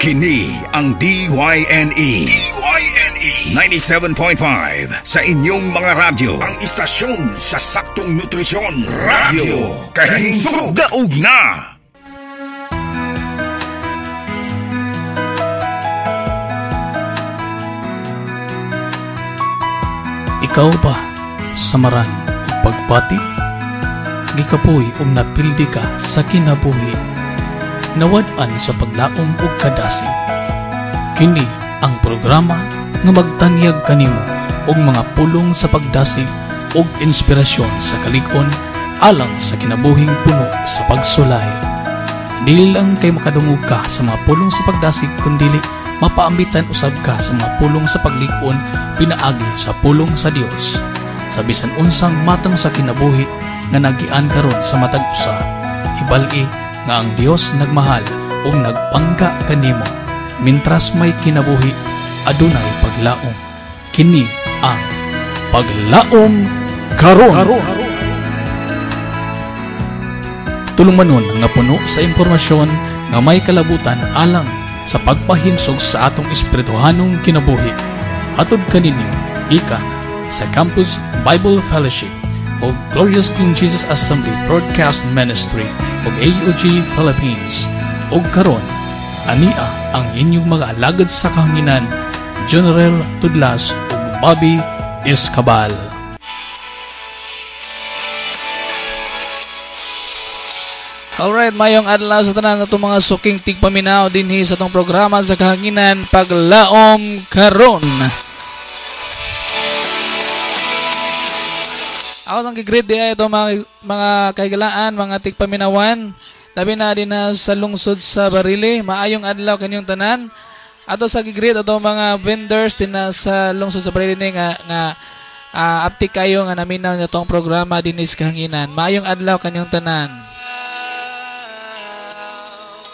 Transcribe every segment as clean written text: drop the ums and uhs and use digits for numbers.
Kini ang DYNE 97.5 sa inyong mga radyo. Ang istasyon sa saktong nutrisyon. Radyo Kahinsog Daog na! Ikaw ba samaran o pagbati? Gikapoy napildi ka sa kinabuhi, nawad-an sa paglaom o kadasig. Kini ang programa nga magtanyag kanimo og mga pulong sa pagdasig og inspirasyon sa kalig-on alang sa kinabuhing puno sa pagsulay. Dili lang kay makadungog ka sa mga pulong sa pagdasig, kundi mapaambitan usab ka sa mga pulong sa paglig-on pinaagi sa pulong sa Dios. Sa bisan unsang matang sa kinabuhi nga nagian karon sa matag usa, ibal-i nga ang Dios nagmahal ug nagpangga kanimo. Mintras may kinabuhi, adunay paglaom. Kini ang Paglaom Karon. Tulong manon nga puno sa impormasyon nga may kalabutan alang sa pagpahinsog sa atong espirituhanong kinabuhi. Hatod kaninyo ikan sa Campus Bible Fellowship o Glorious King Jesus Assembly Broadcast Ministry o AUG Philippines. O karon, ania ang inyong mga alagad sa kahanginan, General Tudlas o Bobby Escabal. Alright, mayong adlaw sa tanan natong mga suking tigpaminaw dinhi sa tong programa sa kahanginan Paglaom Karon. Ako ang gigreet diya ito mga kaigalaan, mga tigpaminawan. Labi na din na sa lungsod sa Barili. Maayong adlaw kanyong tanan. Ato sa gigreet ito mga vendors din na sa lungsod sa Barili nga aptik kayo nga naminaw na itong programa din is kahanginan. Maayong adlaw kanyong tanan.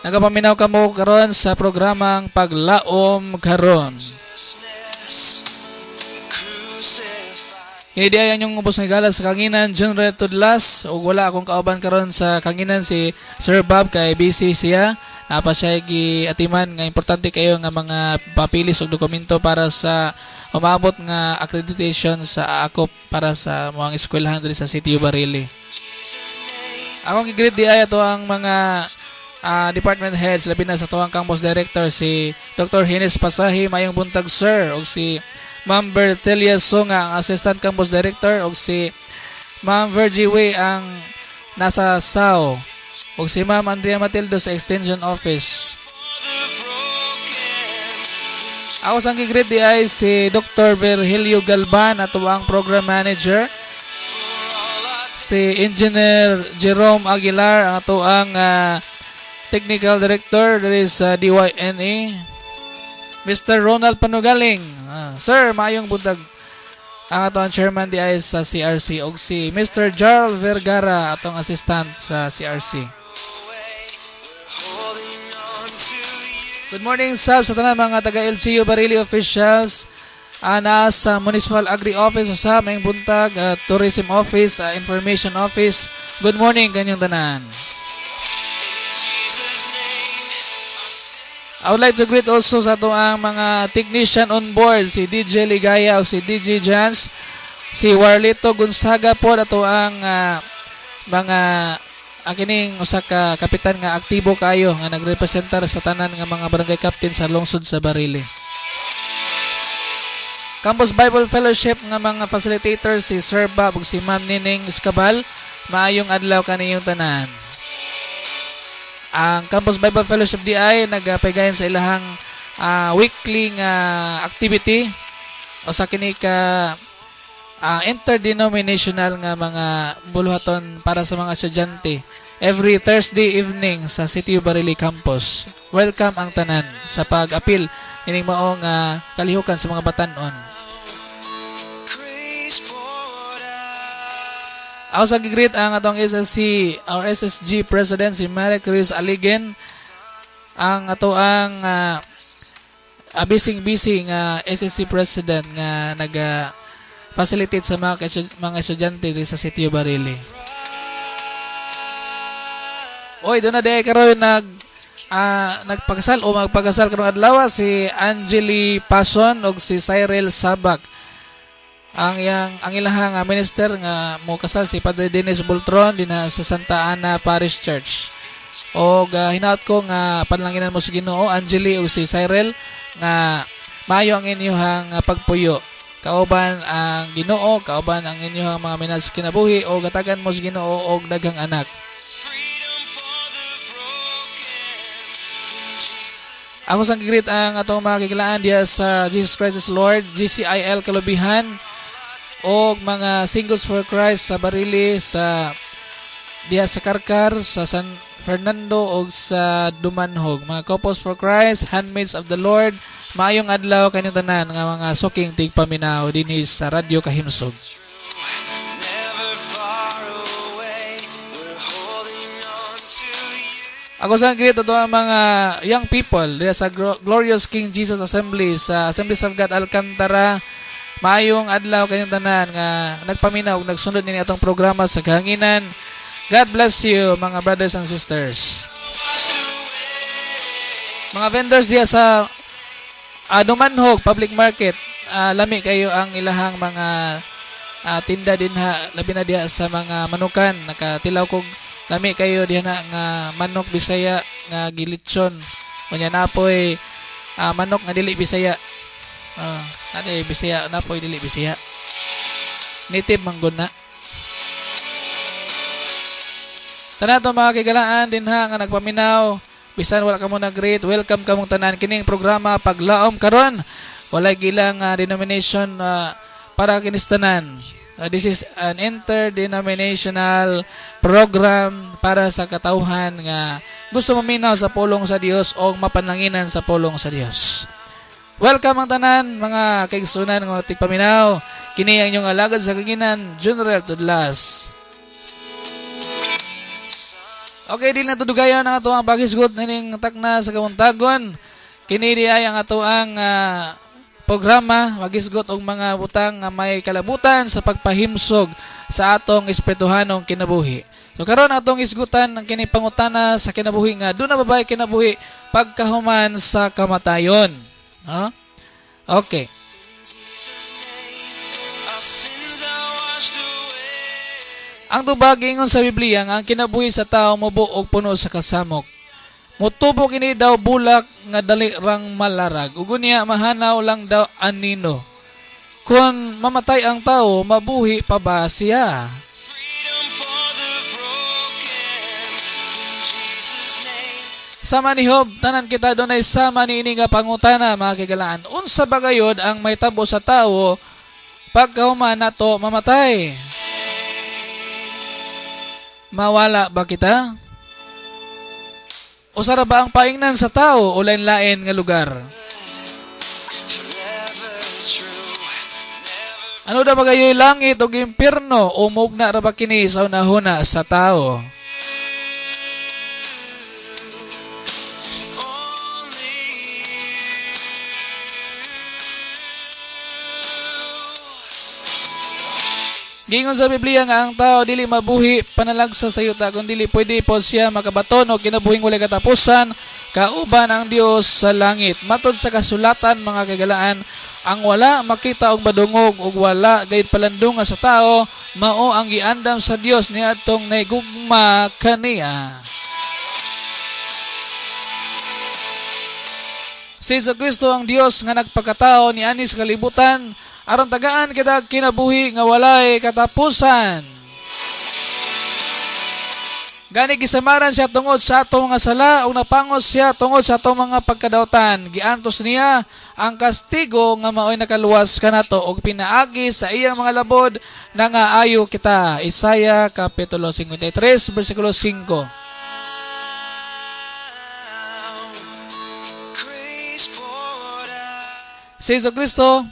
Nagapaminaw ka mo karon sa programang Paglaom Karon. Hindi ayan yung ubos ng galas sa kanginan, General Tudlas, o wala akong kauban karon sa kanginan si Sir Bob kay busy siya. Napa siya atiman nga importante kayo nga mga papilis o dokumento para sa umabot nga accreditation sa AKOP para sa mga eskwelahan diri sa City of Barili. Akong gigreet di ay ito ang mga department heads, labi na sa tuwang campus director si Dr. Hines Pasahi, mayong buntag sir, o si Ma'am Bertelia Songa, ang Assistant Campus Director, o si Ma'am Virgie Way, ang nasa SAO, o si Ma'am Andrea Matildo sa Extension Office. Ako sa gigreet di ay si Dr. Virgilio Galban, ato ang Program Manager, si Engineer Jerome Aguilar, ang ato ang Technical Director dari sa DYNE, Mr. Ronald Panugaling. Sir, maayong buntag. Ang atong chairman di ay sa CRC o si Mr. Jarl Vergara, atong assistant sa CRC. Good morning, sab, sa tanan mga taga-LGU Barili officials. Sa Municipal Agri Office, sa mayong buntag, Tourism Office, Information Office. Good morning, kanyang tanan. I would like to greet also sa ito ang mga technician on board, si DJ Ligaya o si DJ Jans, si Warlito Gonzaga po, ito ang mga akining usa ka kapitan nga aktibo kayo nga nagrepresentar sa tanan nga mga barangay captain sa lungsod sa Barili. Campus Bible Fellowship nga mga facilitators, si Sir Bob ug si Ma'am Nining Escabal, maayong adlaw kaniyong tanan. Ang Campus Bible Fellowship di ay nagapaygayon sa ilahang weekly activity o sa kini ka interdenominational nga mga buluhaton para sa mga estudyante every Thursday evening sa City of Barili Campus. Welcome ang tanan sa pag-apil ining maong kalihukan sa mga batan-on. Ako sa gigreet ang atong SSC, our SSG President si Maria Cruz Aligen, ang ato ang busy nga SSC President nga nag-facilitate sa mga estudyante sa City of Barili. Oy, doon na karon nagpakasal o magpakasal karong adlaw si Angeli Pason og si Cyril Sabak. Ang ilahang minister nga mo kasal si Padre Dennis Bultron dinha sa Santa Ana Parish Church. Og hinaot ko nga panlanginan mo sa Ginoo Angeli og si Cyril nga maayo ang inyong pagpuyo. Kauban ang Ginoo, kauban ang inyong mga minas kinabuhi o gatagan mo sa Ginoo og daghang anak. Ako sang greet ang atong mga kikilaan diya sa Jesus Christ is Lord, GCIL Kalubihan o mga Singles for Christ sa Barili, sa diya sa Karkar, sa San Fernando o sa Dumanhog. Mga Couples for Christ, Handmaids of the Lord, maayong adlaw kanyang tanan nga mga suking tigpaminaw dinhi sa Radyo Kahimsog. Ako sa greet ato ang mga young people diya sa Glorious King Jesus Assembly sa Assemblies of God Alcantara. Maayong adlaw kanyang tanan nga nagpaminaw ug nagsunod nini atong programa sa kahanginan. God bless you mga brothers and sisters. Mga vendors diya sa Dumanhog Public Market, lami kayo ang ilahang mga tinda dinha, labi na diya sa mga manukan. Nakatilaw kog lami kayo diha na nga manok Bisaya nga gilitson. Kunya napoy manok nga dili Bisaya. Bisaya napoy dili Bisaya. Native manggod na. Tanan to mga kigalaan dinha nga nagpaminaw, bisan wala ka mo nag-greet, welcome ka mong tanan kining programa Paglaom karon. Walay gilang denomination para kinistanan. This is an interdenominational program para sa katawhan nga gusto maminaw sa pulong sa Dios o mapanlanginan sa pulong sa Dios. Welcome ang tanan mga kaigsunan nga tigpaminaw. Kini ang inyong alagad sa kaginan, General Tudlas. Okay, di na tudugayon ang ato ang bagisgot nining takna sa kamuntagon. Kini di ay ang ato ang programa magisgot og mga butang nga may kalabutan sa pagpahimsog sa atong espirituhanong kinabuhi. So karon atong isgutan ang kini pangutana sa kinabuhi nga do na babay kinabuhi pagkahuman sa kamatayon. Okay. Ang tubag ingon sa Biblia nga ang kinabuhi sa tao mobuog puno sa kasamok. Mutubo kini daw bulak nga dali rang malarag. Ug unya mahanaw lang daw anino. Kung mamatay ang tao, mabuhi pa ba siya? Sama ni Job, tanan kita dunay sama ni ini nga pangutana mga kigalaan. Unsa ba gayod ang may tabo sa tao pagkahuman nato mamatay? Mawala ba kita? O sara ba ang paingnan sa tao o lain-lain nga lugar? Ano da magayoy langit o impierno o mugna ra ba kini sa unahuna sa tao? Gingon sa Biblia nga ang tao dili mabuhi panalagsa sa yuta kun dili pwede po siya makabaton og kinabuhing walay katapusan kauban ang Dios sa langit. Matod sa kasulatan mga kagalaan, ang wala makita og madungog ug wala gayud palandunga sa tao mao ang giandam sa Dios niadtong naigugma kaniya. Si Kristo ang Dios nga nagpakatao ni ani sa kalibutan aron tagaan kita kinabuhi nga walay katapusan. Gani gisamaran siya tungod sa atong mga sala ug napangos siya tungod sa atong mga pagkadautan. Giantos niya ang kastigo nga maoy nakaluwas kanato ug pinaagi sa iyang mga labod na nga ayo kita. Isaiah kapitulo 53 bersikulo 5. Si Kristo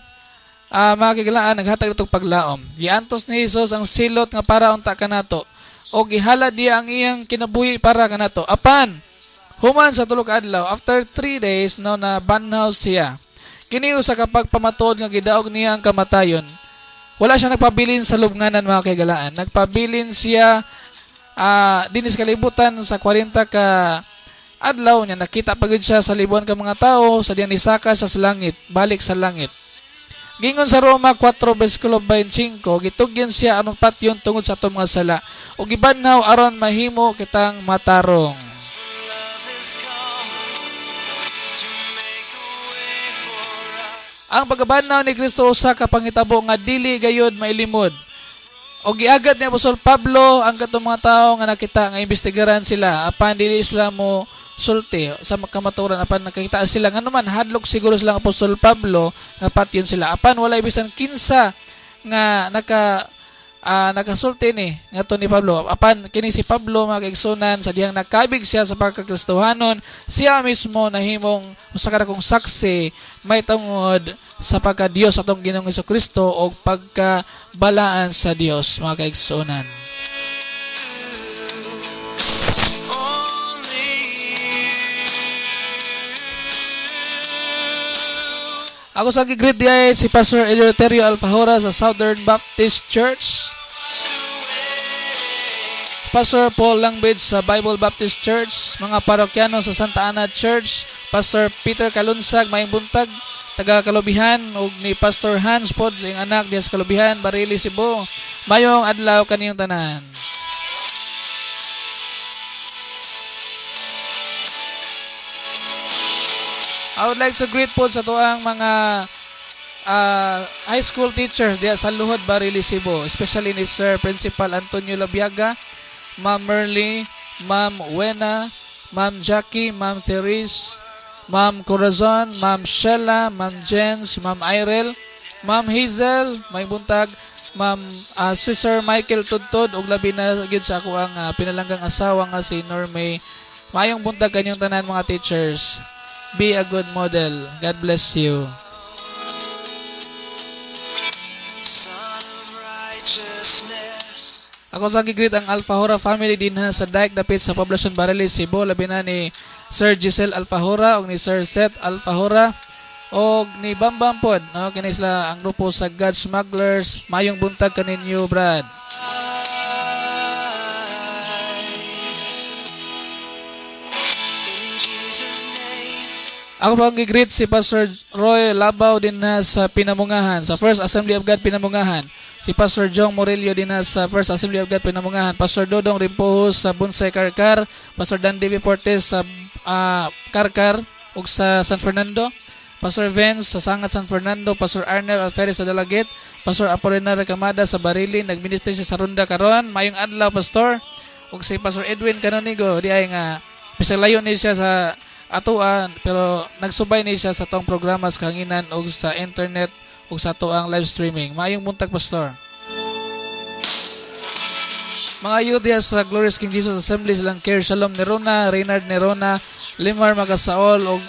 mga kigalaan naghatag itong paglaom. Giantos ni Jesus ang silot nga para unta kanato o gihalad niya ang iyang kinabuhi para kanato. Apan human sa tulo ka adlaw after 3 days no na banhaw siya. Kini usa ka pagpamatod nga gidaog niya ang kamatayon. Wala siya nagpabilin sa lubnganan mga kigalaan. Nagpabilin siya dinis kalibutan sa 40 ka adlaw niya nakita pagid siya sa libuan ka mga tao sa diyang nisaka siya sa langit, balik sa langit. Gingon sa Roma 4 versikulo 25, gitugyan siya anong patyon tungod sa atong mga sala ug gibanhaw aron mahimo kitang matarong. Ang pagabanaw ni Kristo usa ka pangitabo nga dili gayud mailimod. O giagad ni Apostol Pablo ang katong mga tao nga nakita nga imbestigaran sila apan dili sila mo sulti sa kamaturan apan nakita sila nga naman hadlok siguro sila Apostol Pablo nga patyon sila apan wala bisan kinsa nga nakasulti ni ngadto ni Pablo apan kini si Pablo mga kaigsunan sa diyang nakabig siya sa pagkakristohanon siya mismo nahimong usa ka dakong saksi may tungod sa pagka-Dios atong Ginoong Hesukristo o pagkabalaan sa Dios mga kaigsunan. Ako sa gigreet di ay si Pastor Eleuterio Alfajora sa Southern Baptist Church. Pastor Paul Langbridge sa Bible Baptist Church, mga parokyano sa Santa Ana Church, Pastor Peter Kalunsag, mayong buntag, taga Kalubihan, ug ni Pastor Hans Pod, ang anak diya sa Kalubihan, Barili, Cebu. Mayong adlaw kaniyong tanan. I would like to greet po sa tuang mga high school teachers diya sa Luhod, Barili, Cebu, especially ni Sir Principal Antonio Labiaga, Ma'am Merly, Ma'am Wena, Ma'am Jackie, Ma'am Therese, Ma'am Corazon, Ma'am Sheila, Ma'am Jens, Ma'am Irel, Ma'am Hazel, may buntag, Ma'am si Sir Michael Tudtod, ug labi na gid sa ako ang pinalanggang asawa nga si Normay. Mayong buntag kanyang tanan mga teachers. Be a good model. God bless you. Ako sa gigreet ang Alfajora family din sa Daik dapit sa Poblacion Barili, Cebu, labi na ni Sir Giselle Alfajora ug ni Sir Seth Alfajora ug ni Bambam pod, no, kini sila ang grupo sa God Smugglers. Mayong buntag kaninyo, Brad. Ako pang gigreet si Pastor Roy Labaw din sa Pinamungahan, sa First Assembly of God Pinamungahan. Si Pastor Jong Morelio din sa First Assembly of God Pinamungahan. Pastor Dodong Rimpohos sa Bunsay Karkar. Pastor Dan David Portes sa Karkar ug sa San Fernando. Pastor Vince sa Sangat San Fernando. Pastor Arnel Alferez sa Dalaget. Pastor Apolinar Camada sa Barili. Nagministry siya sa Runda karon. Mayong adlaw, Pastor. Ug si Pastor Edwin Canonigo di ay nga bisag layo ni siya sa atuan pero nagsubay ni siya sa tong programa sa kanginan ug sa internet ug sa atuang live streaming. Mayong buntag, Pastor. Mga youth sa Glorious King Jesus Assembly silang Care Shalom Nerona, Reynard Nerona, Limar Magasaol ug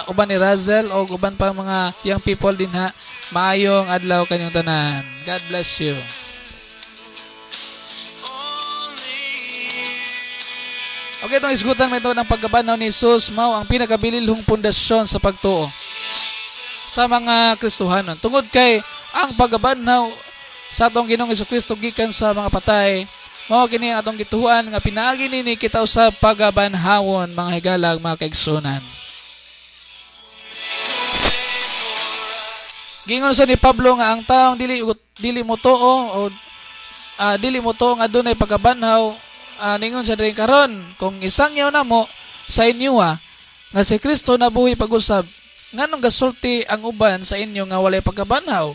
uban ni Razel ug uban pa mga young people din ha. Maayong adlaw kanyong tanan. God bless you. Okay, itong isgutan may ito ng paggabanaw ni Jesus mao ang pinakabililhong pundasyon sa pagtuo sa mga Kristohanon. Tungod kay ang paggabanaw sa atong Ginoong Hesukristo gikan sa mga patay, mao kini atong gituhuan nga pinaagi nini kita usab pagabanhawon mga higalag mga kaigsunan. Gingon sa ni Pablo nga ang taong dili mo tuo o dili mo tuo nga adunay pagabanhaw. Ningon sa rin karon kung isang yaw na mo sa inyo nga si Kristo nabuhi pag-usab nganong gasulti ang uban sa inyo nga walay pagkabanhaw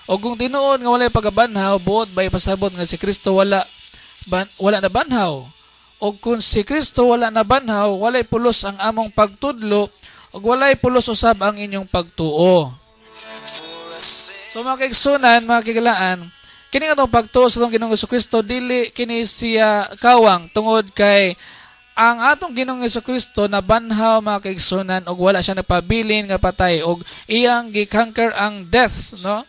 o kung tinuod nga walay pagkabanhaw buot bay pasabot nga si Kristo wala na banhaw o kung si Kristo wala na banhaw walay pulos ang among pagtudlo o walay pulos usab ang inyong pagtuo. So mga kaigsunan, mga kigalaan, kini nga itong pagtuo sa itong Ginoong Hesukristo, dili kini siya kawang tungod kay ang atong Ginoong Hesukristo na banhaw mga kaigsunan og wala siya napabilin nga patay og iyang gikanker ang death, no,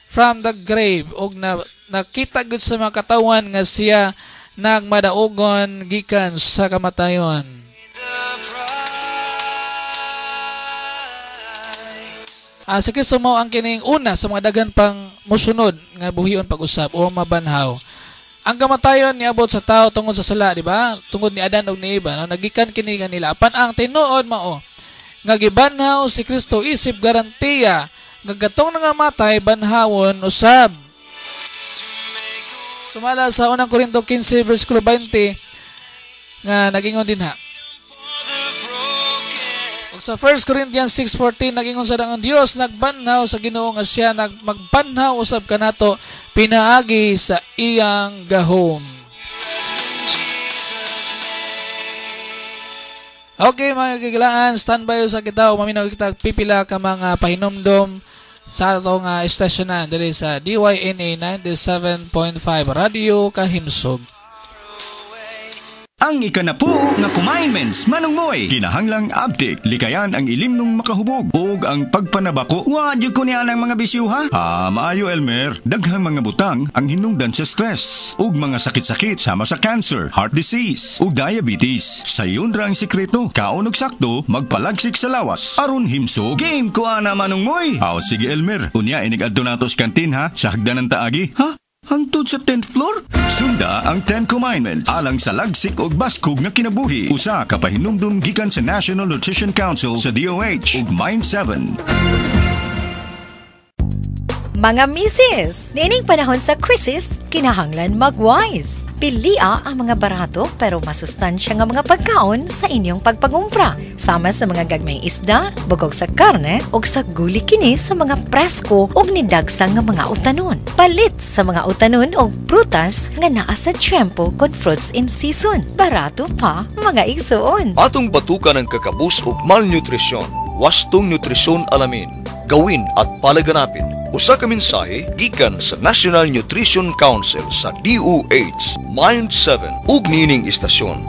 from the grave og nakita gud sa mga katawan nga siya nagmadaogon gikan sa kamatayon. Si Kristo mao ang kining una sa mga daghan pang musunod nga buhion pag-usab o mabanhaw. ang kamatayon niabot sa tao tungod sa sala, di ba? Tungod ni Adan ug ni Eva, no? Nagikan kini kanila. Apan ang tinuod mao nga gibanhaw si Kristo isip garantiya nga gatong nga matay banhawon usab. Sumala sa unang Korinto 15 versikulo 20 nga nagingon din ha. Ug sa 1 Corinthians 6:14 nagingon sa ang Dios nagbanhaw sa Ginoo nga siya magbanhaw usab kanato pinaagi sa iyang gahom. Okay mga kagilaan, standby sa kita o maminaw kita pipila ka mga pahinomdom sa atong estasyonan diri sa DYNA 97.5 Radio Kahimsog. Ang ikanapu nga commandments manungmoy kinahanglang abtik likayan ang ilimnong makahubog ug ang pagpanabako wa jud ko niya ang mga bisyo ha. Maayo Elmer, daghang mga butang ang hinungdan sa stress ug mga sakit-sakit sama sa cancer, heart disease ug diabetes. Sayon ra ang sikreto, kaon ug sakto magpalagsik sa lawas aron himsog. Game ko ana manungmoy. Sige Elmer, unya inig adto nato sa kantin ha, sa hagdanan taagi ha. Hangtod sa 10th floor? Sunda ang 10 Commandments alang sa lagsik og baskog nga kinabuhi. Usa ka pahinumdum gikan sa National Nutrition Council sa DOH ug Mind 7. Mga misis, nining panahon sa krisis, kinahanglan mag-wise. Pilia ang mga barato pero masustansya nga mga pagkaon sa inyong pagpangumpra. Sama sa mga gagmayng isda, bugog sa karne, o sa guli kini sa mga presko o nidagsang nga mga utanon. Palit sa mga utanon o prutas nga naa sa tiyempo kod fruits in season. Barato pa, mga igsoon. Atong batukan ng kakabus o malnutrisyon. Wastong nutrisyon alamin. Gawin at palaganapin. Usa ka mensahe gikan sa National Nutrition Council sa DOH Mind 7 ug nining istasyon.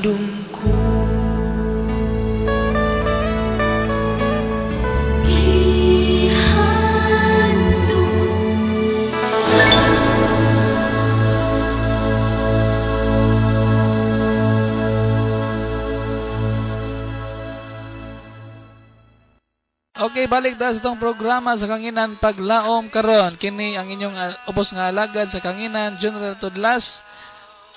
Okay, balik ta sa itong programa sa Kanginan Paglaom karon. Kini ang inyong ubos nga alagad sa Kanginan, General Tudlas.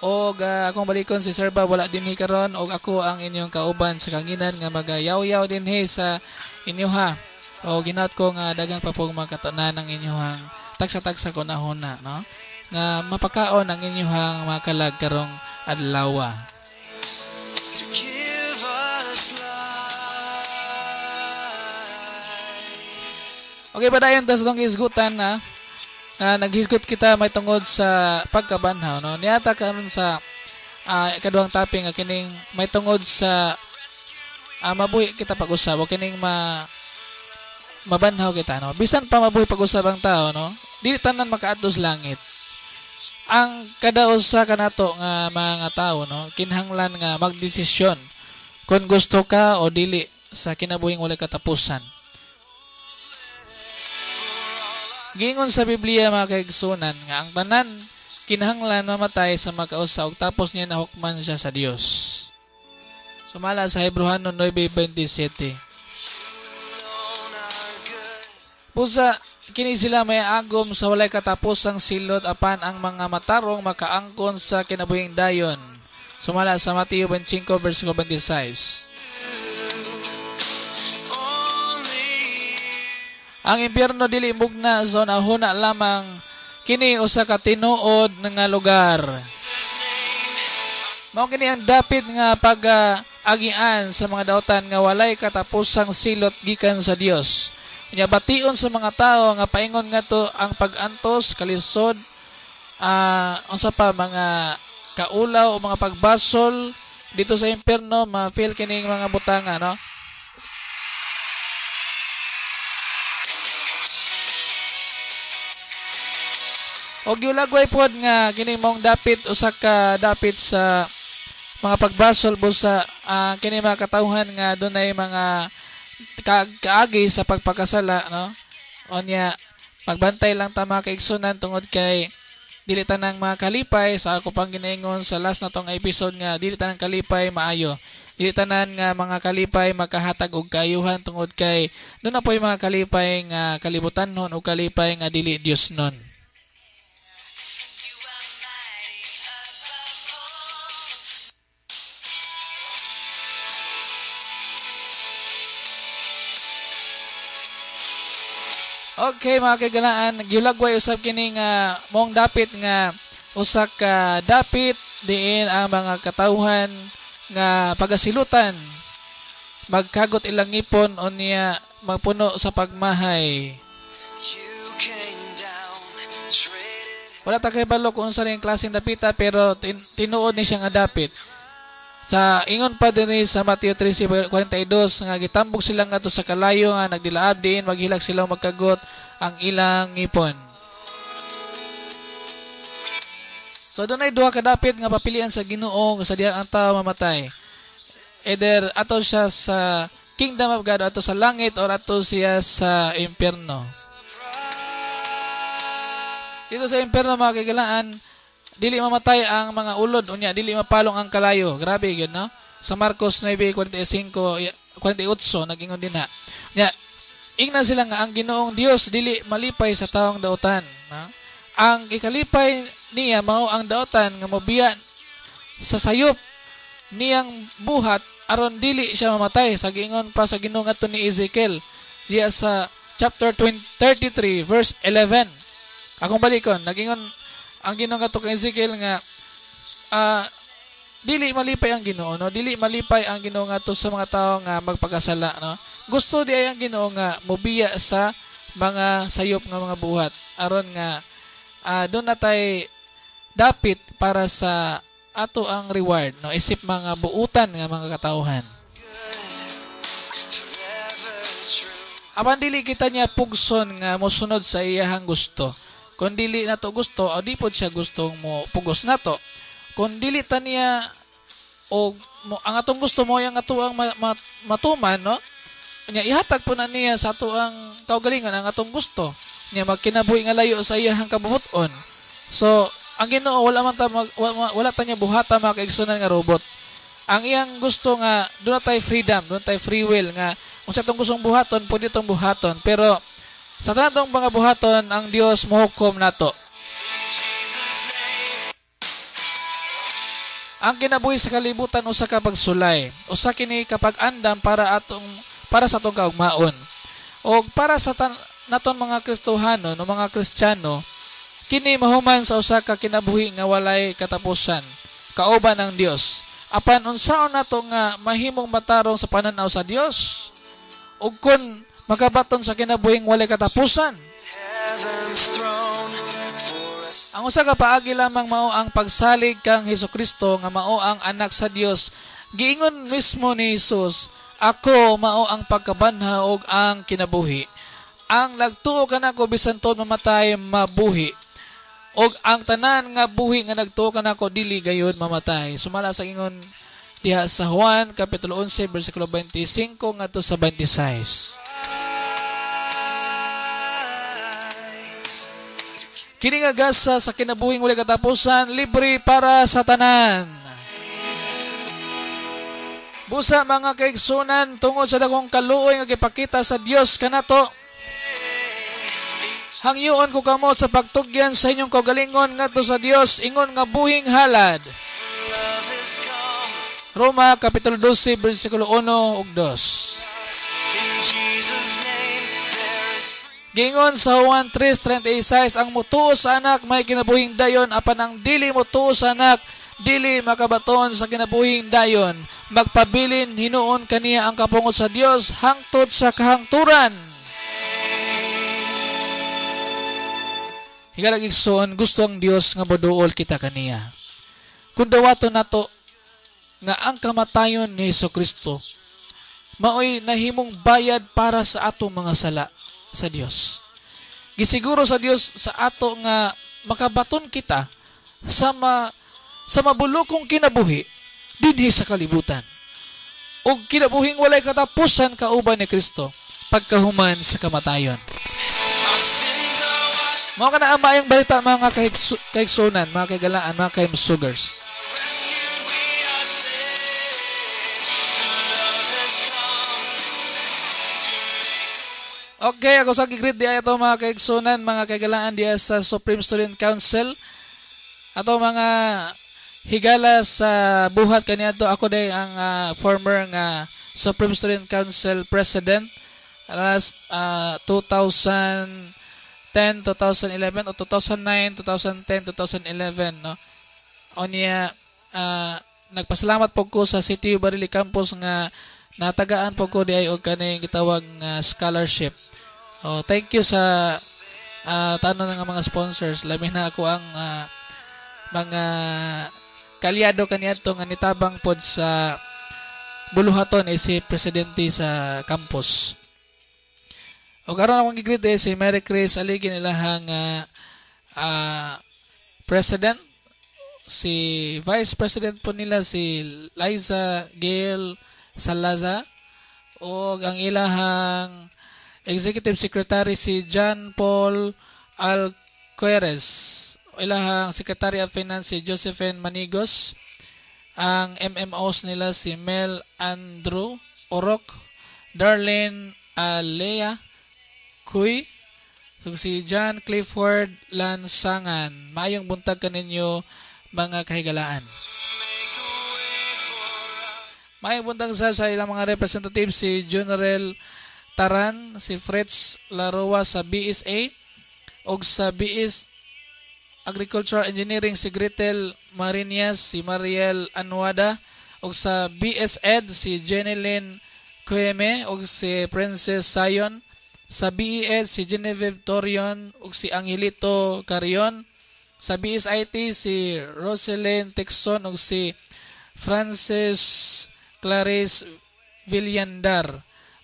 O akong balikon si Sir Ba wala dinhi karon og ako ang inyong kauban sa Kanginan nga magayaw-yaw dinhi sa inyo ha. O ginaot ko nga dagang pa pong makatanan ng inyong tagsa-tagsa ko nahuna, no? Nga mapakaon ang inyong makalag karong adlaw. Okay, padayon ta sa itong isgutan na naghisgot kita may tungod sa pagkabanhaw, no? Niyata karon sa ikaduhang topic nga kining may tungod sa mabuhi kita pag-usab o kining mabanhaw kita, no? Bisan pa mabuhi pag-usab ang tao, no? Dili tanan makaadtos langit. Ang kada usa kanato nga mga tao, no, kinahanglan nga magdesisyon kung gusto ka o dili sa kinabuhing walay katapusan. Gingon sa Biblia mga kaigsunan nga ang tanan kinahanglan mamatay sa magkausa ug tapos niya nahukman siya sa Dios. Sumala sa Hebreano 9:27. Pusa kini sila may agom sa walay katapusang silot apan ang mga matarong makaangkon sa kinabuhing dayon. Sumala sa Mateo 25:26. Ang impyerno dili mugna sa unahuna lamang kini usa ka tinuod nga lugar. Mao kini ang dapit nga pag-agian sa mga daotan nga walay katapusang silot gikan sa Dios. Nya bation sa mga tao nga paingon nga to ang pag-antos, kalisod, unsa pa mga kaulaw o mga pagbasol dito sa impyerno, ma-feel kining mga butanga, no? Og giulagway pod nga kini mong dapit usa ka dapit sa mga pagbasol busa kini mga katawhan nga dunay mga kaagi sa pagpakasala, no? Onya magbantay lang ta mga kaigsunan tungod kay dili tanang mga kalipay sa ako pang ginaingon sa last na tong episode nga dili tanang kalipay maayo. Dili tanan nga mga kalipay makahatag og kaayuhan tungod kay doon na po yung mga kalipay nga kalibutanhon o kalipay nga dili Dios nun. Okay mga kaigalaan, giulagway usab kini nga mong dapit nga usa ka dapit diin ang mga katawhan nga pagasilutan magkagot ilang ngipon o niya magpuno sa pagmahay. Wala ta kay balo kung unsa ning klaseng dapita pero tinuod ni siya nga dapit. Sa ingon pa dinhi sa Mateo 13:42 nga gitambog sila ngadto sa kalayo nga nagdilaab diin maghilag sila magkagot ang ilang ngipon. So dunay duha ka dapit nga papilian sa Ginoo sa diha ang tao mamatay. Either ato siya sa kingdom of God ato sa langit or ato siya sa impyerno. Dito sa impyerno mga kaigalaan, dili mamatay ang mga ulod unya, dili mapalong ang kalayo. Grabe gyud, no? Sa Marcos 9:45-48 nagingon din ha. Nya ingnan sila nga ang Ginoong Dios dili malipay sa taong daotan, no? Ang ikalipay niya mao ang daotan nga mobiya sa sayop niyang buhat aron dili siya mamatay. Sa giingon pa sa Ginoo ngadto ni Ezekiel diya sa chapter 33 verse 11. Akong balikon, nagingon ang Ginoo ngadto kay Ezekiel nga dili malipay ang Ginoo, no? Dili malipay ang Ginoo ngadto sa mga tawo nga magpakasala, no? Gusto di ay ang Ginoo nga mobiya sa mga sayop nga mga buhat aron nga doon natay dapit para sa ato ang reward, no? Isip mga buutan nga mga katawhan. Apan dili kita niya pugson nga mosunod sa iyahang gusto. Kung dili nato gusto o di pod siya gustong mo pugos nato. Kung dili ta niya o ang atong gusto mo yung atuang matuman, no? Nya ihatag po na niya sa atuang kaugalingan ang atong gusto. Nya magkinabuhi nga layo sa iyang kabubuton. So, ang Ginoo wala ta niya buhata mga kaigsunan nga robot. Ang iyang gusto nga doon tay freedom, doon tay free will nga kung sa itong gustong buhaton, pwede itong buhaton. Pero sa tanang mga buhaton, ang Dios mohukom nato. Ang kinabuhi sa kalibutan usa ka pagsulay, usa kini kapag andam para sa atong kaugmaon. O para sa naton mga Kristohano, no mga Kristiyano, kini mahuman sa usa ka kinabuhi nga walay katapusan, kauban ng Dios. Apan unsaon nato nga mahimong matarong sa pananaw sa Dios? Ug kun magabaton sa kinabuhing walay katapusan. Ang usa ka paagi lamang mao ang pagsalig kang Hesukristo nga mao ang anak sa Dios. Giingon mismo ni Jesus, ako mao ang pagkabanha ug ang kinabuhi. Ang nagtuo kanako bisan tod mamatay mabuhi. Og ang tanan nga buhi nga nagtuo kanako dili gayud mamatay. Sumala sa ingon diha sa Juan kapitulo 11 bersikulo 25 ngadto sa 26. Kini nga gasa sa kinabuhing walay katapusan, libre para sa tanan. Busa mga kaigsunan, tungod sa dakong kaluoy nga gipakita sa Dios kanato, hangyoon ko kamo sa pagtugyan sa inyong kaugalingon ngadto sa Dios, ingon nga buhing halad. Roma kapitulo 12 bersikulo 1 ug 2. Gingon sa Juan 3:36, ang mutuo sa anak may kinabuhing dayon, apan ang dili mutuo sa anak dili makabaton sa kinabuhing dayon. Magpabilin hinuon kaniya ang kapungod sa Dios hangtod sa kahangturan. Higalag igsoon, gusto ang Dios nga moduol kita kaniya. Kung dawaton nato nga ang kamatayon ni Hesukristo maoy nahimong bayad para sa atong mga sala sa Dios. Gisiguro sa Dios sa ato nga makabaton kita sa mabulokong kinabuhi dinhi sa kalibutan. Og kinabuhing walay katapusan kauban ni Kristo pagkahuman sa kamatayon. Mao kana ang maayong balita mga kaigsunan, mga kaigalaan, mga kaimsugers. Okay, ako sa gigreet di ato mga kaigsunan, mga kaigalaan diya sa Supreme Student Council. Ato mga higala sa buhat kaniadto, ako day ang former nga Supreme Student Council President last 2010, 2011 o 2009, 2010, 2011, no. Onya nagpasalamat po ko sa City of Barili Campus nga natagaan po ko di ay og kaning gitawag scholarship. Oh, thank you sa tanan nga mga sponsors. Labi na ako ang mga kalyado kaniadto nga nitabang pod sa buluhaton si presidente sa campus. O karon akong gigreet si Mary Chris Aligin ilahang president, si vice president po nila si Liza Gail Salazar, o ang ilahang executive secretary si John Paul Alqueres, ilahang secretary of finance si Josephine Manigos, ang MMOs nila si Mel Andrew Orok, Darlene Alea Kuy, si John Clifford Lansangan. Maayong buntag kaninyo mga kahigalaan. Maayong buntag sa ilang mga representative si General Taran, si Fritz Laroa sa BSA, o sa BS Agricultural Engineering si Gretel Marinas, si Mariel Anwada, o sa BSED si Jeneline Kueme o si Princess Sayon, sa BED si Genevieve Torion o si Angelito Carion, sa BSIT si Roselyn Texon o si Frances Clarice Villandar,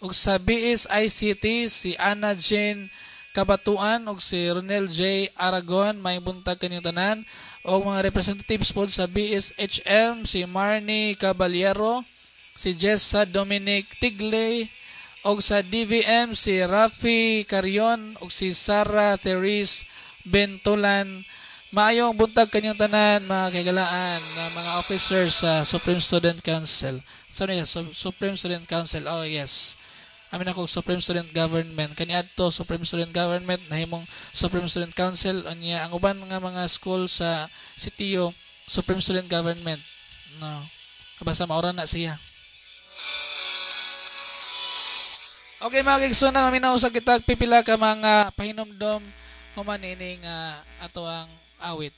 o sa BSICT si Anna Jane Kabatuan ug si Ronel J. Aragon, may buntag kanyang tanan, o mga representatives po sa BSHM, si Marnie Caballero, si Jessa Dominic Tigley, o sa DVM, si Rafi Carion, o si Sarah Therese Bentolan. Maayong buntag kanyang tanan, mga kagalaan, mga officers sa Supreme Student Council. Supreme Student Council, oh yes. Amin ako Supreme Student Government. Kaniad to Supreme Student Government, nahimong Supreme Student Council. Anya ang uban nga mga school sa CTU, Supreme Student Government. No. Basta maura na siya. Okay mga kigsunan, maminaw sa kitag pipila ka mga pahinomdom humanining ato ang awit.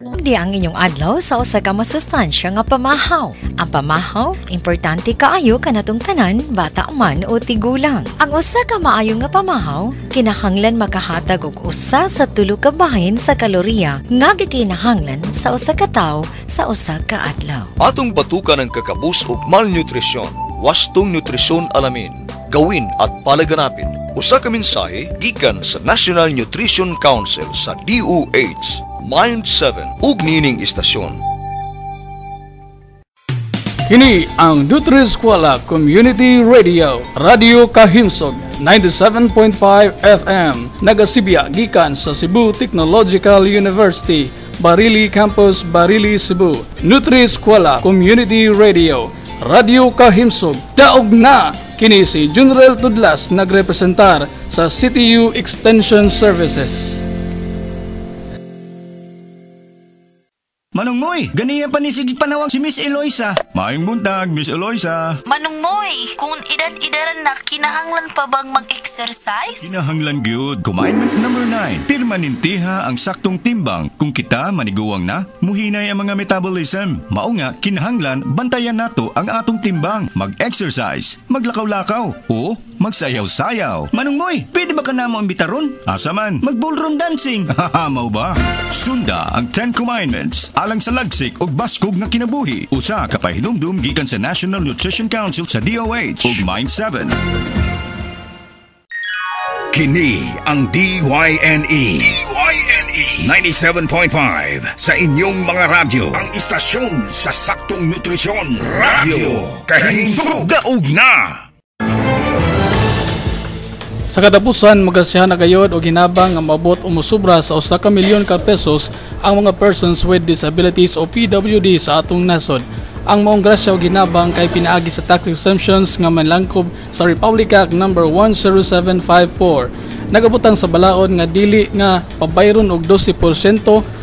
Di ang inyong adlaw sa usa ka masustansya nga pamahaw. Ang pamahaw, importante kaayo kanatong tanan, bata man o tigulang. Ang usa ka maayo nga pamahaw, kinahanglan makahatag og usa sa tulo ka bahin sa kalorya nga gikinahanglan sa usa ka tawo sa usa ka adlaw. Atong batukan ang kakabus ug malnutrisyon. Wastong nutrisyon alamin. Gawin at palaganapin. Usa ka mensahe gikan sa National Nutrition Council sa DOH. Mind 7 ug nining istasyon. Kini ang Nutri-Eskwela Community Radio, Radio Kahimsog 97.5 FM, nagasibya gikan sa Cebu Technological University, Barili Campus, Barili, Cebu. Nutri-Eskwela Community Radio, Radio Kahimsog, daog na! Kini si General Tudlas nagrepresentar sa CTU Extension Services. Manong Moy, ganiya pa ni sige panawag si Miss Eloisa. Maayong buntag, Miss Eloisa. Manong Moy, kung edad-edaran na, kinahanglan pa bang mag-exercise? Kinahanglan gyud. Commandment number 9. Permanentiha ang saktong timbang. Kung kita maniguwang na, muhinay ang mga metabolism. Mao nga, kinahanglan bantayan nato ang atong timbang. Mag-exercise, maglakaw-lakaw, o magsayaw-sayaw. Manong Moy, pwede ba ka na mo imbitaron? Asa man, mag-ballroom dancing. Haha, mau ba? Sunda ang 10 Commandments alang sa lagsik og baskog nga kinabuhi. Usa ka pahinumdum gikan sa National Nutrition Council sa DOH ug Mind 7. Kini ang DYNE 97.5 sa inyong mga radyo. Ang istasyon sa saktong nutrisyon. Radio Kahimsog. Daog na! Sa katapusan, magasihan na gayod o ginabang ang mabot o musubra sa 1 ka milyon ka pesos ang mga persons with disabilities o PWD sa atong nasod. Ang maong grasya o ginabang kay pinaagi sa tax exemptions nga manlangkob sa Republic Act No. 10754. Nagabutang sa balaod nga dili nga pabayron og 12%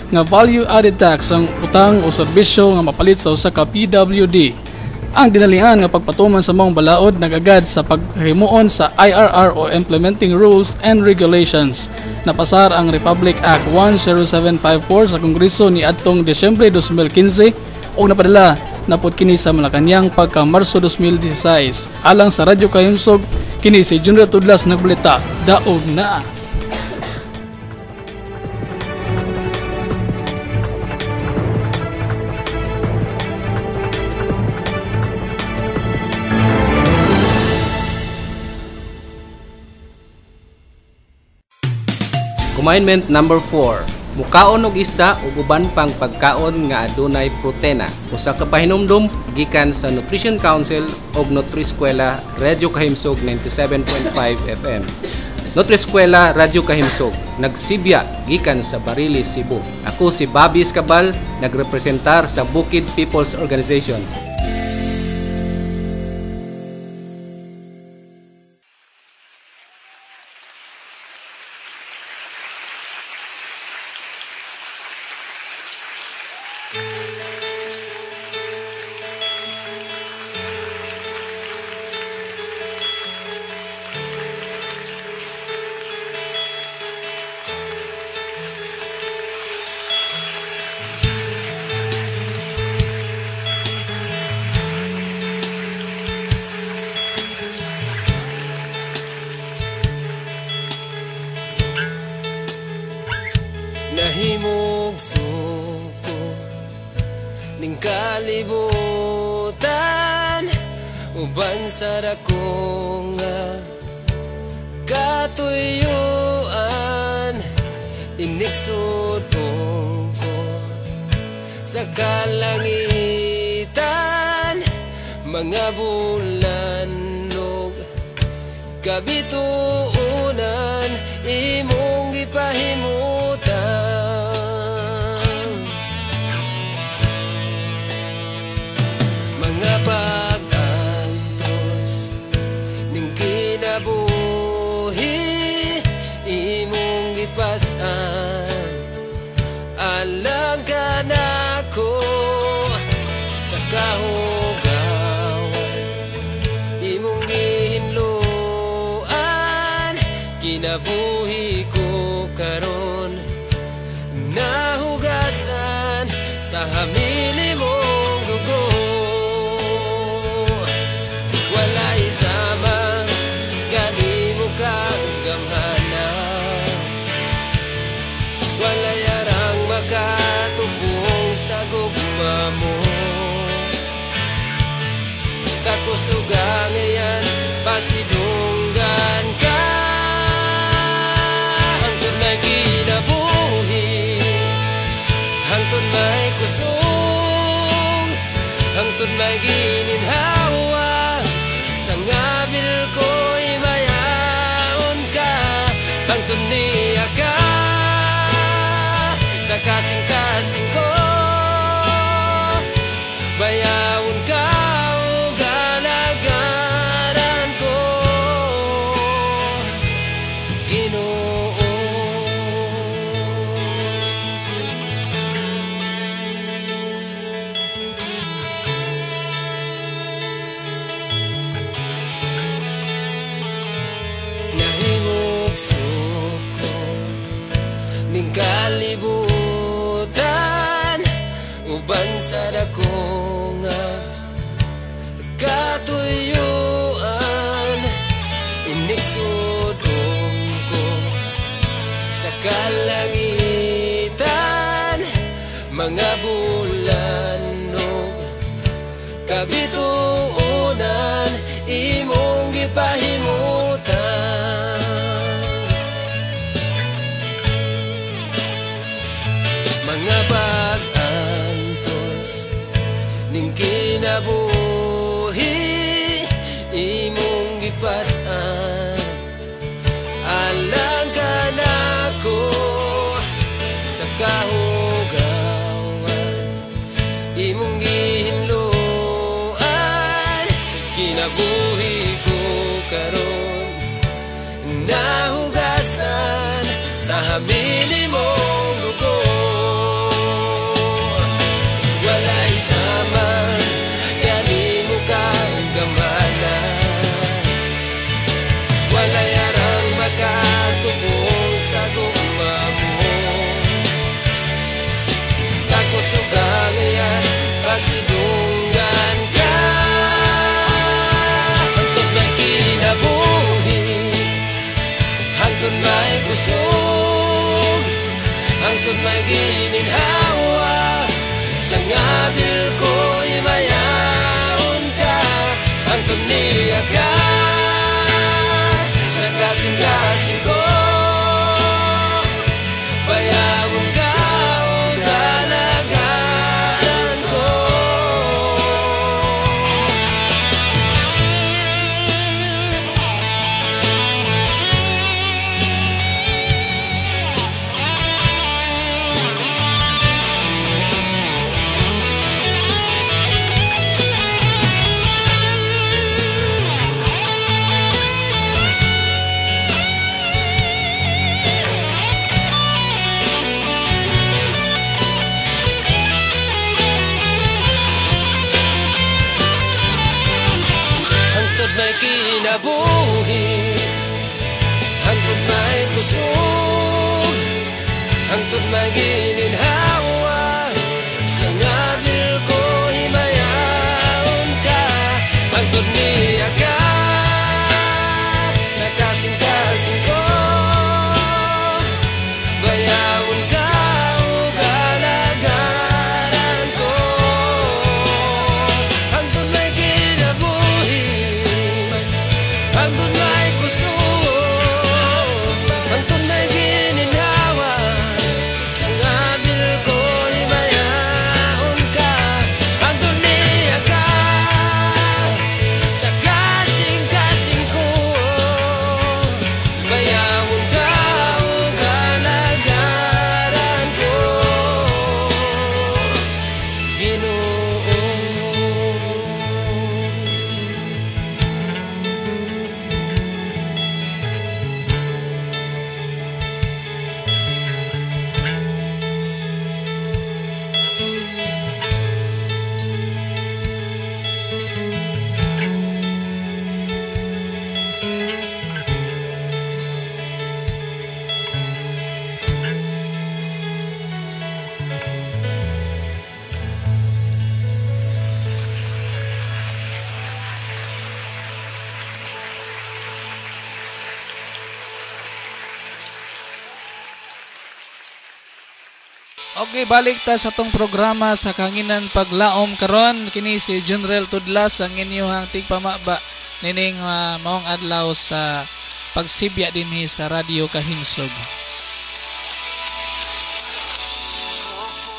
nga value added tax ang utang o serbisyo nga mapalit sa usa ka PWD. Ang dinalian nga pagpatuman sa maong balaod nagagad sa paghimuon sa IRR o Implementing Rules and Regulations. Napasar ang Republic Act 10754 sa Kongreso ni adtong Desyembre 2015 o napadala napod kini sa Malacañang pagka Marso 2016. Alang sa Radyo Kahimsog, kini si General Tudlas nagbalita, daog na! Commandment number 4. Mukaon og isda ug uban pang pagkaon nga adunay proteina. Usa ka pahinumdum gikan sa Nutrition Council ug Nutri-Eskwela Radio Kahimsog 97.5 FM. Nutri-Eskwela Radio Kahimsog nagsibya gikan sa Barili, Cebu. Ako si Bobby Escabal, nagrepresentar sa Bukid People's Organization. Nahimog suko ning kalibutan uban sa dako nga katuyuan inigsudong ko sa kalangitan, mga bulanog kabituunan imong gipahimutan, mga pag-antos ning kinabuhi imong gipasan, alang ka nako sa kahugawan imong gihinluan, kinabuhi ko karon nahugasan sa hamili mong dugo, walay sama kanimo kang gamhanan, walay arang makatubong sa gugma mo, kakusugang yan pasidunggan ka, hangtod may kinabuhi, hangtod may kusog, hangtod may gininhawa, sa ngabil ko'y mayaon ka, hangtod niya ka sa kasing-kasing ko, bayawon ka o galagaran ko, Ginoo. Nahimok suko ning kalibutan, uban sa dako nga katuyuan inigsudong ko sa kalangitan, mga bulanog kabituunan imong gipahimutan, mga pag-antos ning kinabuhi imong gipasan, alang ka nako sa kahugawan imong gihinluan, kinabuhi ko karon nahugasan sa hamili mong dugo, walay sama kanimo kang gamhanan, walay arang makatubong sa gugma mo, kakusugang yan pasidunggan ka, hangtod may kinabuhi, hangtod may kusog, hangtod may gininhawa, sa ngabil ko'y mayaon ka, hangtod niya ka sa kasing-kasing ko, bayawon ka o galagaran ko. Hangtod may kinabuhi, hangtod may kusog, hangtod may gininhawa, sa ngabil ko'y mayaon ka, hangtod niya ka sa kasing-kasing ko, bayawon ka o galagaran ko, hangtod may kinabuhi, hangtod may kusog, Okay, balik ta sa tong programa sa kanginan paglaom karon. Kini si General Tudlas ang inyong tigpamaba nining maong adlaw sa pagsibya dinhi sa Radyo Kahinsog.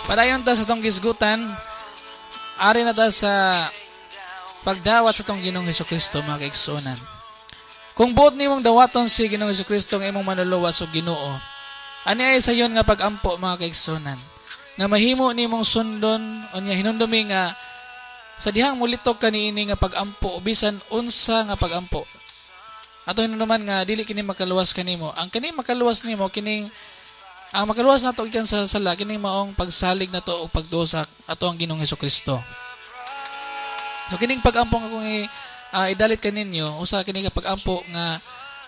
Padayon ta sa tong gisgutan. Ari na ta sa pagdawat sa tong Ginoong Hesukristo, mga kaigsuonan. Kung buot nimong dawaton si Ginoong Hesukristo nga imong manluluwas og Ginoo, ani ay sayon nga pag-ampo, mga kaigsuonan, nga mahimo nimong sundon unya hinumdumi nga sa dihang mulitok kaniini nga pag-ampo bisan unsa nga pag-ampo. Ato hinumduman nga dili kini makaluwas kanimo. Ang kini makaluwas nimo kining ang makaluwas nato ikan sa sala kining maong pagsalig nato og pagdusa ato ang Ginoong Hesukristo. So kining pag-ampo nga kung idalit kaninyo usa kini nga pag-ampo nga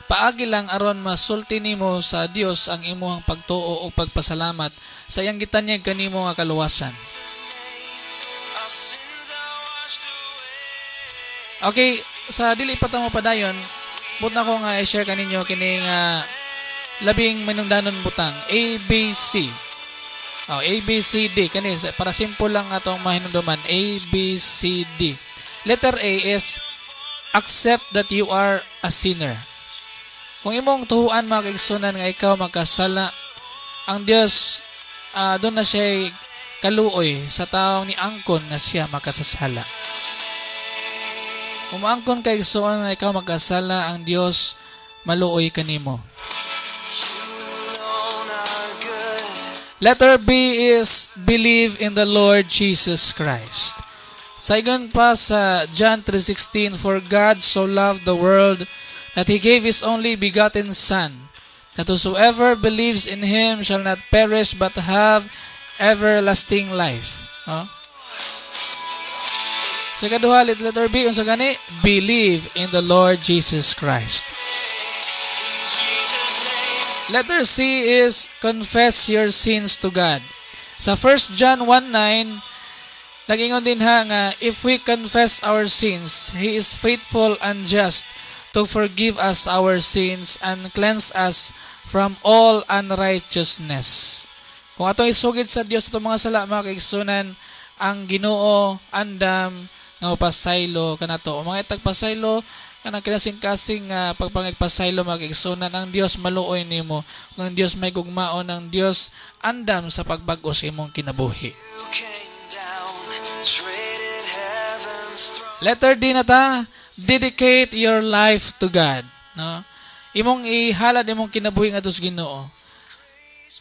paagi lang aron masulti nimo sa Dios ang imong pagtuo o pagpasalamat sa iyang gitanyag kanimo nga kaluwasan. Okay, sa dili pa ta mo padayon, but na ko nga i-share kaninyo kining labing manungdanon butang ABC. ABCD kani para simple lang atong mahinungdaman. ABCD. Letter A is accept that you are a sinner. Kung imong tuhuan, mga kaigsuonan, nga ikaw magkasala, ang Dios doon na siya kaluoy sa taong ni angkon nga siya makasasala. Kung maangkon kaigsuonan nga ikaw magkasala, ang Dios maluoy kanimo. Letter B is believe in the Lord Jesus Christ. Saigon pa sa John 3:16, for God so loved the world that He gave His only begotten Son, that whosoever believes in Him shall not perish but have everlasting life. Sa kaduha, letter B, unsa gani? Believe in the Lord Jesus Christ. Letter C is confess your sins to God. Sa 1 John 1:9, nagingon din nga, if we confess our sins, He is faithful and just to forgive us our sins and cleanse us from all unrighteousness. Kung atong isugid sa Dios itong mga sala, mga kaigsuonan, ang Ginoo andam nga pasaylo kanato. O mga itagpasaylo kanang kinasing-kasing pagpangigpasaylo, mga kaigsuonan, ang Dios maluoy nimo. Kung ang Dios may gugmaon, ang Dios andam sa pagbag-o sa imong kinabuhi. Letter D na ta, dedicate your life to God. No? Imong ihalad imong kinabuhi nga dos Ginoo.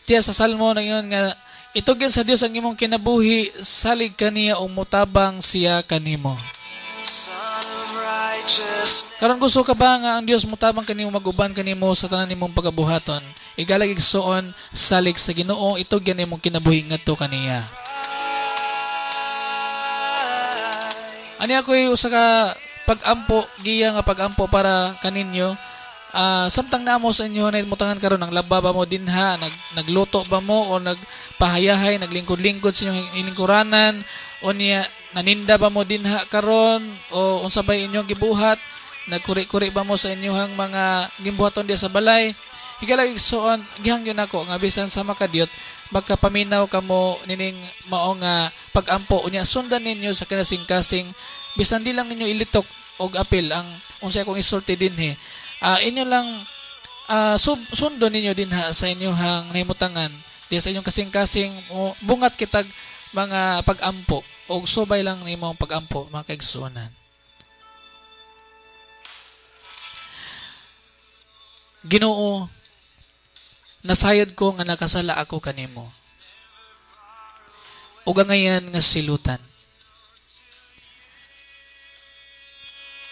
Tiya sa Salmo na yun nga, itugyan sa Dios ang imong kinabuhi, salig kaniya o mutabang siya kanimo. Karon gusto ka ba nga ang Dios mutabang kanimo, maguban kanimo sa tanan nimong pagabuhaton? Igalag igsuon, salig sa Ginoo, itugyan imong kinabuhi ngadto kaniya. Ani ako'y usa ka pag-ampo, giya nga pag-ampo para kaninyo. Samtang namo sa inyo na mutangan karon, ang laba ba mo dinha, nagluto ba mo o nagpahayahay, naglingkod-lingkod sa inyong iningkuranan, o niya naninda ba mo dinha karon, o unsa bay inyong gibuhat, nagkuri-kuri ba mo sa inyong mga gimbuhaton diya sa balay. Higalag igsuon, gihangyon ako nga bisan sa makadyot, magkapaminaw kamo nining mao nga pag-ampo unya, sundan ninyo sa kinasing-kasing, bisan di lang ninyo ilitok og apil ang unsay akong isulti dinhi. Inyo lang sundo ninyo din sa inyong nahimutangan di sa inyong kasing-kasing bungat kitag mga pag-ampo o subay lang nimong pag-ampo, mga kaigsuonan. Ginoo, nasayod ko nga nakasala ako kanimo. Ug ngayon nga silutan.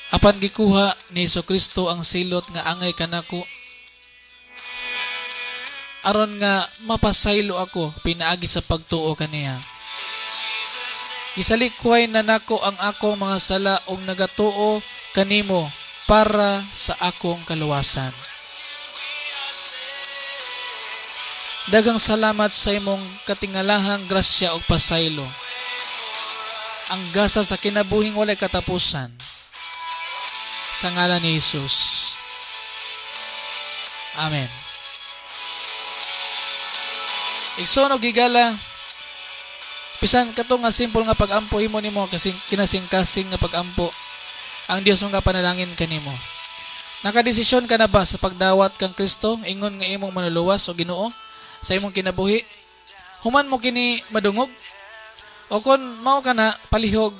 Apan gikuha ni Jesucristo ang silot nga angay kanako, aron nga mapasaylo ako pinaagi sa pagtuo kaniya. Gisalikway na nako ang akong mga sala ug nagatuo kanimo para sa akong kaluwasan. Daghang salamat sa imong katingalahang grasya ug pasaylo. Ang gasa sa kinabuhing walay katapusan. Sa ngalan ni Jesus. Amen. Igsoon og gigala, Bisan kato nga simple nga pagampo imo nimo kasing kinasing-kasing nga pagampo. Ang Dios nga panalangin kanimo. Nakadesisyon ka na ba sa pagdawat kang Kristo ingon nga imong manuluwas o Ginoo sa imong kinabuhi? Human mo kini madungog? O kon mao ka na palihog,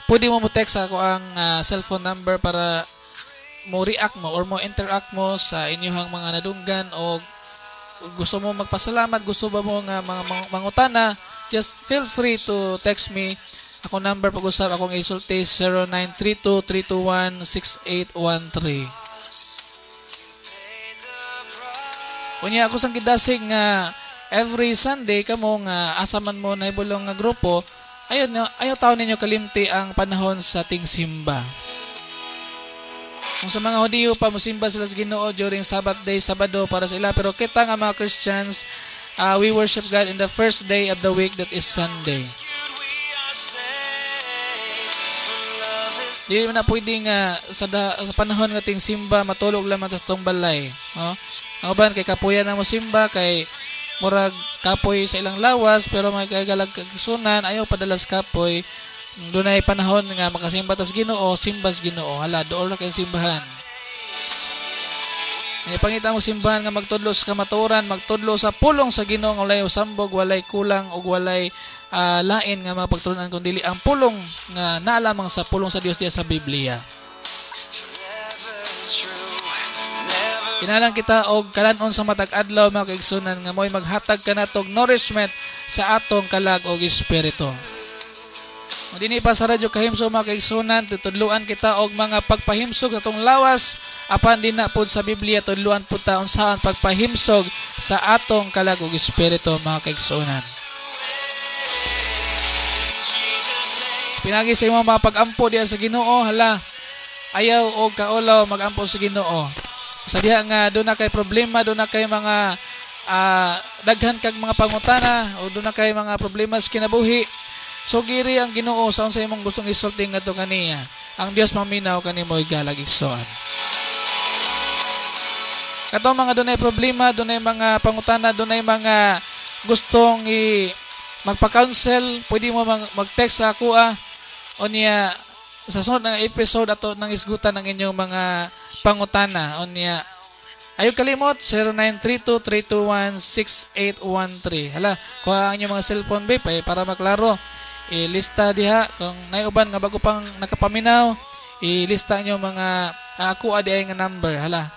pwede mo text ako ang cellphone number para mo react mo or mo interact mo sa inyong mga nadunggan o gusto mo magpasalamat, gusto ba mo nga mga mangutana, just feel free to text me. Ako number pag-usap akong isulti 0932-321-6813. Unya ako sang gidasig nga every Sunday kamo nga asaman mo na ibulong nga grupo, ayaw taon ninyo kalimti ang panahon sa ting simba. Kung sa mga Hudiyo pa, musimba sila sa Ginoo during Sabbath day, Sabado para sa ila. Pero kita nga mga Christians, we worship God in the first day of the week, that is Sunday. Di na pwede nga sa panahon nga ting simba, matulog lamang sa tong balay. Ang uban, kay kapuyan na mo simba, kay murag kapoy sa ilang lawas, pero may kagalag kagsunan, ayaw padalas kapoy. Doon ay panahon nga makasimba tas Ginoo, simbas Ginoo. Hala, dool na kayong simbahan. Pangita mo simbahan nga magtudlo sa kamaturan, magtudlo sa pulong sa Ginoo nga walay usambog, walay kulang ug walay lain nga mga pagtulunan kundi ang pulong nga naa lamang sa pulong sa Dios diya sa Biblia. Kinalang kita og kalanon sa matag adlaw mga kaigsunan nga moy maghatag kanatog nourishment sa atong kalag og espiritu. Dini pa sa Radyo Kahimsog mga kaigsunan, tutudluan kita og mga pagpahimsog sa atong lawas, apan din na pod sa Biblia tudluan pud ta unsaon pagpahimsog sa atong kalag og espiritu mga kaigsunan. Pinagi sa imong mga pag-ampo diha sa Ginoo, hala, ayaw og kaulaw mag-ampo sa Ginoo. Sa diha nga doon na kay problema, doon na kay mga daghan kag mga pangutana o doon na kay mga problema sa kinabuhi. So giri ang Ginoo sa unsa imong gustong isulti ngadto kaniya. Ang Dios maminaw kanimo igalag igsoon. Katong mga dunay problema, dunay mga pangutana, dunay mga gustong magpa-counsel, pwede mo mag-text sa ako onya sa sunod ng episode ato nang isgutan ng inyong mga pangutana. Onya ayaw kalimot 0932-321-6813. Hala, kuha ang inyong mga cellphone ba para maklaro. Ilista diha kung naiuban nga bago pang nakapaminaw, ilista nyo mga ako adi ay nga number. Hala,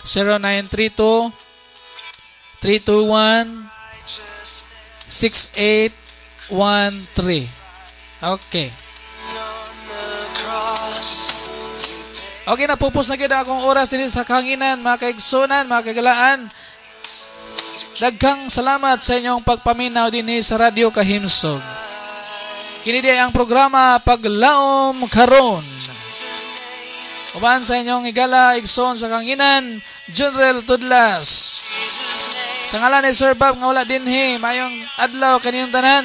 0932-321-6813. Okay. Okay, napupos na gid akong oras din sa kahanginan mga kaigsunan, mga kagalaan. Daghang salamat sa inyong pagpaminaw din sa Radyo Kahimsog. Kini di ang programa Paglaom Karon. Uban sa inyong igala, igsoon sa kanginan, General Tudlas. Sa ngalan ni Sir Bob nga wala dinhi, mayong adlaw kaniyong tanan.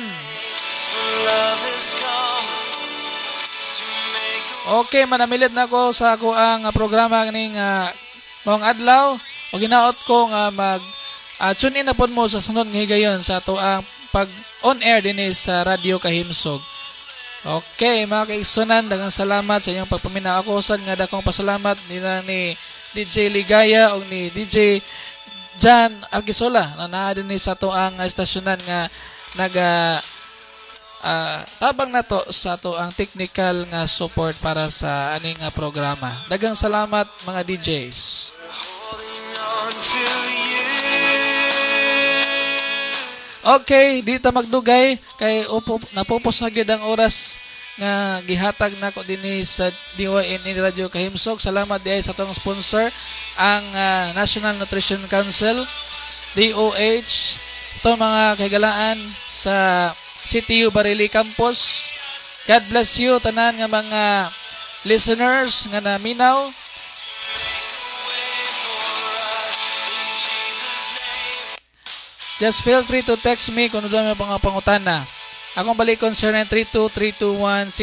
Okay, manamilit na ko sa ako ang programa ning mawang adlaw. O ginaot ko nga tune in na po mo sa sunod nga higayon sa ato ang pag-on-air din sa Radyo Kahimsog. Okay, mga kaigsunan, daghang salamat sa inyong pagpaminaw. Ako sad nga dakong pasalamat nila ni DJ Ligaya o ni DJ Jan Argisola na naa din sa ato ang estasyonan nga tabang nato sa ato ang technical nga support para sa aning programa. Daghang salamat mga DJs. Okay, di ta magdugay kay napupos na gyud ang oras nga gihatag nako dinhi sa DYN Radio Kahimsog. Salamat diay sa atong sponsor ang National Nutrition Council, DOH. Ito mga kahigalaan sa CTU Barili Campus. God bless you tanan nga mga listeners nga naminaw. Just feel free to text me kung ano may mga pangutana. Akong balikon 0932-321-6813.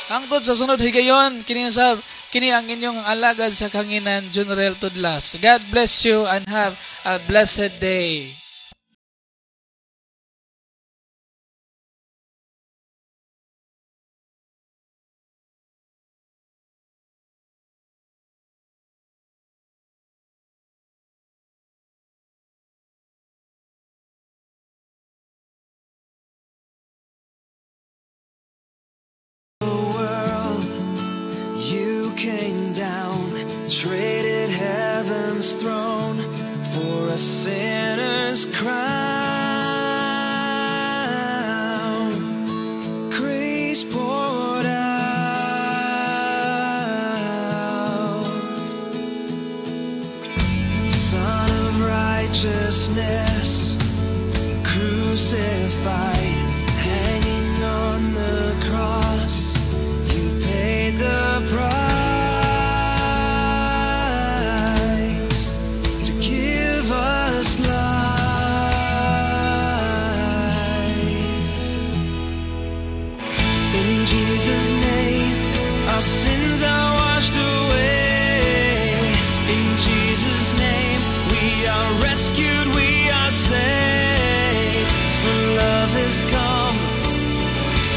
Hangtod sa sunod higayon, kini sa Kini ang inyong alagad sa kanginan, Junrel Tudlas. God bless you and have a blessed day. Traded heaven's throne for a sinner's crown. Grace poured out. Son of righteousness, crucified, hanging on the cross. You paid the price. Jesus' name, our sins are washed away. In Jesus' name, we are rescued, we are saved. For love has come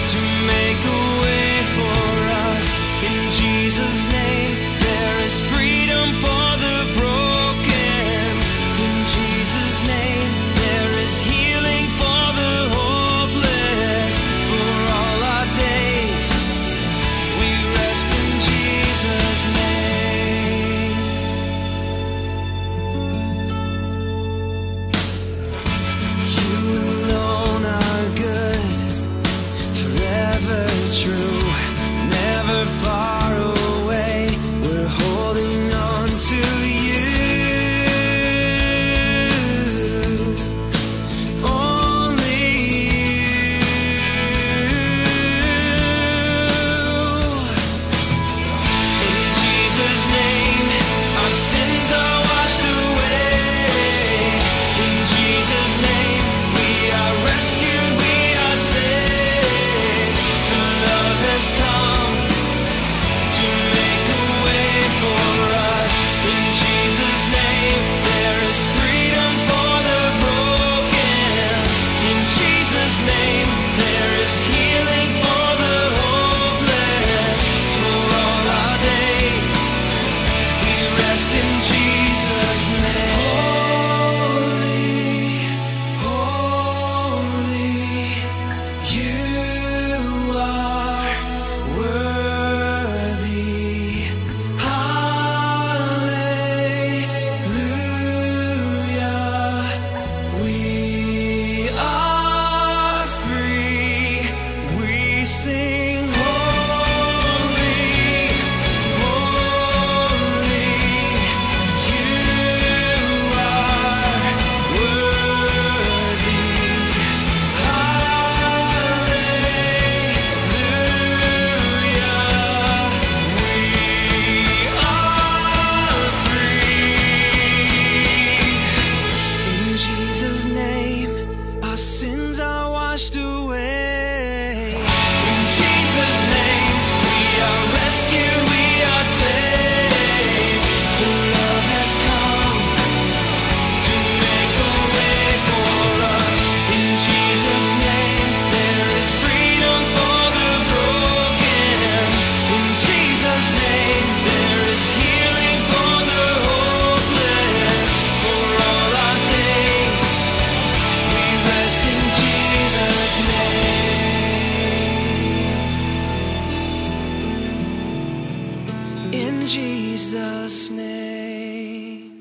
to make a way for us. In Jesus' name, there is freedom for the broken. In Jesus' name, there is healing for the hopeless. For all our days, we rest in Jesus' name. You alone are good, forever true, never far away. We're holding on to you. Only you. In Jesus' name, our sins are washed away. In Jesus' name, we are rescued, we are saved. For love has come to make a way for us. In Jesus' name, there is freedom for the broken. In Jesus' name, there is healing for the hopeless. For all our days, we rest in Jesus' name. Holy, you are worthy. Hallelujah. We are free. We sing holy, holy. You are worthy. Hallelujah. We are free. In Jesus' name, our sins are washed away. In Jesus' name, we are rescued, we are saved. For love has come to make a way for us. In Jesus' name, there is freedom for the broken. In Jesus' name, there is healing for the hopeless. For all our days, we rest in Jesus' name. In Jesus' name.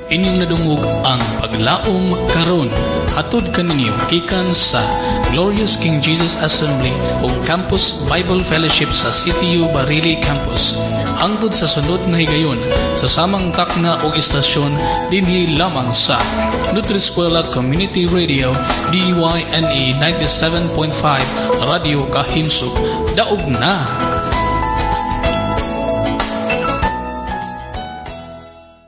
Inyong nadungog ang paglaom karon hatod kaninyo gikan sa Glorious King Jesus Assembly ug Campus Bible Fellowship sa CTU Barili Campus. Hangtod sa sunod nga higayon sa samang takna ug istasyon dinhi lamang sa Nutri-Eskwela Community Radio DYNE 97.5 Radio Kahimsog. Daog na!